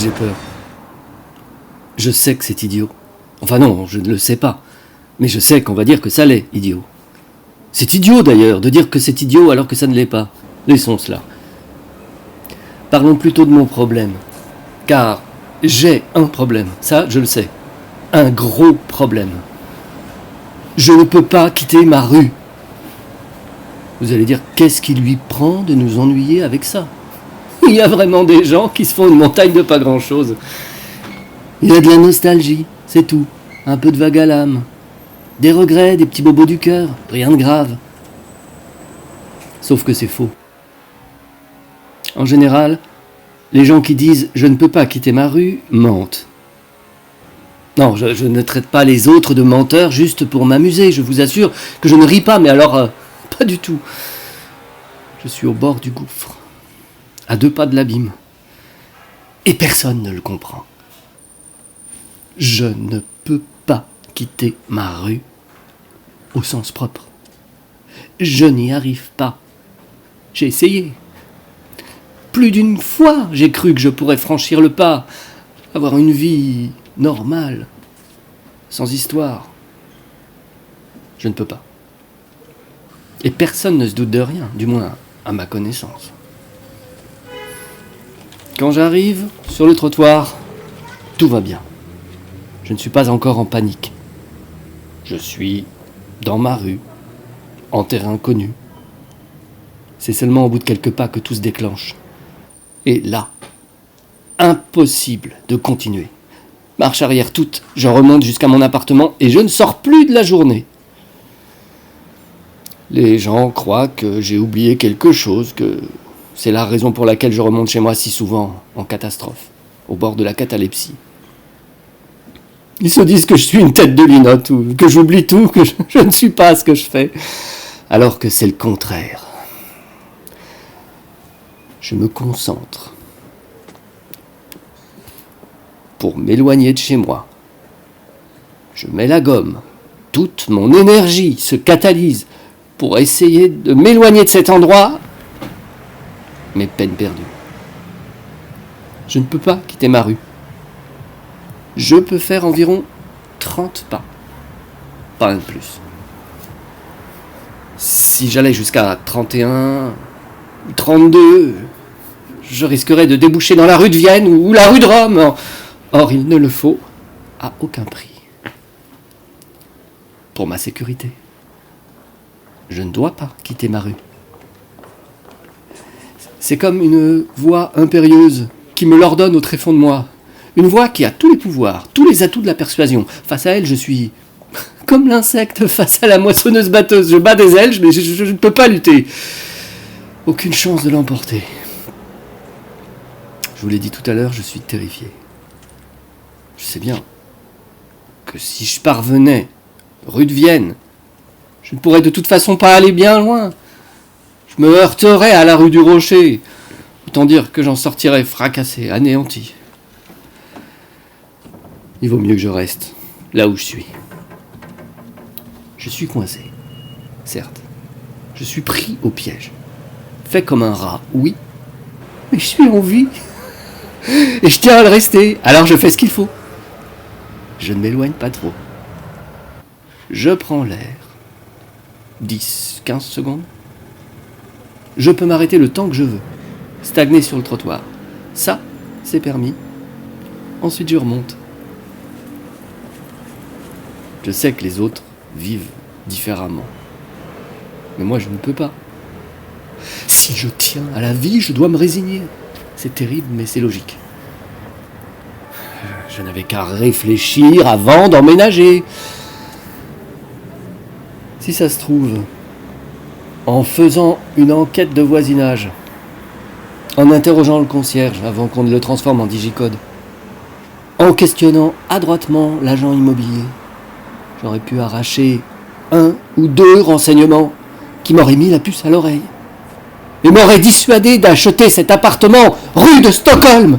J'ai peur. Je sais que c'est idiot. Enfin non, je ne le sais pas. Mais je sais qu'on va dire que ça l'est, idiot. C'est idiot d'ailleurs, de dire que c'est idiot alors que ça ne l'est pas. Laissons cela. Parlons plutôt de mon problème. Car j'ai un problème, ça je le sais. Un gros problème. Je ne peux pas quitter ma rue. Vous allez dire, qu'est-ce qui lui prend de nous ennuyer avec ça ? Il y a vraiment des gens qui se font une montagne de pas grand-chose. Il y a de la nostalgie, c'est tout. Un peu de vague à l'âme. Des regrets, des petits bobos du cœur, rien de grave. Sauf que c'est faux. En général, les gens qui disent « je ne peux pas quitter ma rue » mentent. Non, je ne traite pas les autres de menteurs juste pour m'amuser, je vous assure que je ne ris pas, mais alors, pas du tout. Je suis au bord du gouffre, à 2 pas de l'abîme, et personne ne le comprend. Je ne peux pas quitter ma rue au sens propre. Je n'y arrive pas. J'ai essayé. Plus d'une fois, j'ai cru que je pourrais franchir le pas, avoir une vie normale, sans histoire. Je ne peux pas. Et personne ne se doute de rien, du moins à ma connaissance. Quand j'arrive sur le trottoir, tout va bien. Je ne suis pas encore en panique. Je suis dans ma rue, en terrain connu. C'est seulement au bout de quelques pas que tout se déclenche. Et là, impossible de continuer. Marche arrière toute, je remonte jusqu'à mon appartement et je ne sors plus de la journée. Les gens croient que j'ai oublié quelque chose, que c'est la raison pour laquelle je remonte chez moi si souvent en catastrophe, au bord de la catalepsie. Ils se disent que je suis une tête de linotte, ou que j'oublie tout, que je ne suis pas ce que je fais, alors que c'est le contraire. Je me concentre pour m'éloigner de chez moi. Je mets la gomme, toute mon énergie se catalyse pour essayer de m'éloigner de cet endroit, mais peine perdue. Je ne peux pas quitter ma rue. Je peux faire environ 30 pas, pas un de plus. Si j'allais jusqu'à 31, 32, je risquerais de déboucher dans la rue de Vienne ou la rue de Rome. Or, il ne le faut à aucun prix. Pour ma sécurité. Je ne dois pas quitter ma rue. C'est comme une voix impérieuse qui me l'ordonne au tréfonds de moi. Une voix qui a tous les pouvoirs, tous les atouts de la persuasion. Face à elle, je suis comme l'insecte face à la moissonneuse-batteuse. Je bats des ailes, mais je ne peux pas lutter. Aucune chance de l'emporter. Je vous l'ai dit tout à l'heure, je suis terrifié. Je sais bien que si je parvenais rue de Vienne, je ne pourrais de toute façon pas aller bien loin. Je me heurterais à la rue du Rocher. Autant dire que j'en sortirais fracassé, anéanti. Il vaut mieux que je reste là où je suis. Je suis coincé, certes. Je suis pris au piège. Fait comme un rat, oui. Mais je suis en vie. Et je tiens à le rester, alors je fais ce qu'il faut. Je ne m'éloigne pas trop. Je prends l'air. 10, 15 secondes. Je peux m'arrêter le temps que je veux. Stagner sur le trottoir. Ça, c'est permis. Ensuite, je remonte. Je sais que les autres vivent différemment. Mais moi, je ne peux pas. Si je tiens à la vie, je dois me résigner. C'est terrible, mais c'est logique. Je n'avais qu'à réfléchir avant d'emménager. Si ça se trouve, en faisant une enquête de voisinage, en interrogeant le concierge avant qu'on ne le transforme en digicode, en questionnant adroitement l'agent immobilier, j'aurais pu arracher 1 ou 2 renseignements qui m'auraient mis la puce à l'oreille et m'auraient dissuadé d'acheter cet appartement rue de Stockholm.